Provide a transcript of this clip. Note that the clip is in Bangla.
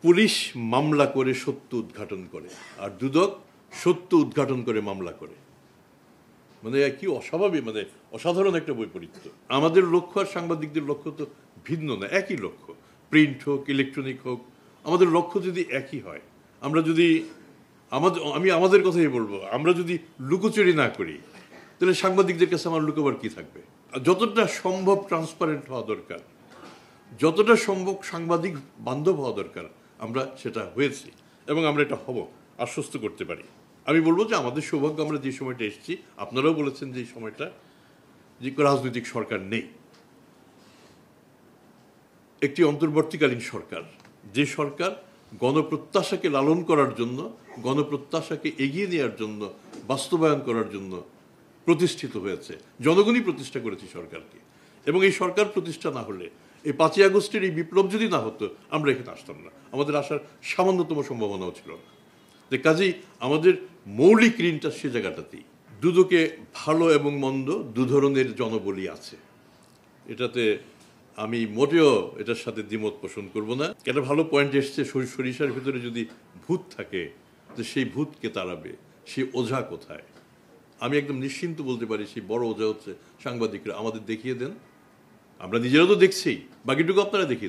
পুলিশ মামলা করে সত্য উদ্ঘাটন করে, আর দুদক সত্য উদ্ঘাটন করে মামলা করে। মানে কি অস্বাভাবিক, মানে অসাধারণ একটা বৈপরীত্য। আমাদের লক্ষ্য আর সাংবাদিকদের লক্ষ্য তো ভিন্ন না, একই লক্ষ্য। প্রিন্ট হোক, ইলেকট্রনিক হোক, আমাদের লক্ষ্য যদি একই হয়, আমরা যদি আমি আমাদের কথাই বলবো, আমরা যদি লুকোচুরি না করি, তাহলে সাংবাদিকদের কাছে আমার লুকোবার কি থাকবে? যতটা সম্ভব ট্রান্সপারেন্ট হওয়া দরকার, যতটা সম্ভব সাংবাদিক বান্ধব হওয়া দরকার, আমরা সেটা হয়েছি এবং আমরা এটা হব, আশ্বস্ত করতে পারি। আমি বলবো যে আমাদের সৌভাগ্য, আমরা যে সময়টা এসেছি, আপনারাও বলেছেন যে সময়টা যে রাজনৈতিক সরকার নেই, একটি অন্তর্বর্তীকালীন সরকার, যে সরকার গণপ্রত্যাশাকে লালন করার জন্য, গণপ্রত্যাশাকে এগিয়ে নেওয়ার জন্য, বাস্তবায়ন করার জন্য প্রতিষ্ঠিত হয়েছে। জনগণই প্রতিষ্ঠা করেছে সরকারকে, এবং এই সরকার প্রতিষ্ঠা না হলে, এই 5ই আগস্টের এই বিপ্লব যদি না হতো, আমরা এখানে আসতাম না, আমাদের আসার সামান্যতম সম্ভাবনাও ছিল না। যে কাজেই আমাদের মৌলিক ঋণটা সে জায়গাটাতেই। দুদকে ভালো এবং মন্দ দু ধরনের জনবলি আছে, এটাতে আমি মোটেও এটার সাথে দ্বিমত পোষণ করব না। একটা ভালো পয়েন্ট এসছে, সরিষার ভিতরে যদি ভূত থাকে, তো সেই ভূতকে তাড়াবে, সেই ওঝা কোথায়? আমি একদম নিশ্চিন্ত বলতে পারি, সেই বড় ওঝা হচ্ছে সাংবাদিকরা। আমাদের দেখিয়ে দেন, আমরা নিজেরা তো দেখছি, বাকিটুকু আপনারা দেখিয়ে দেন।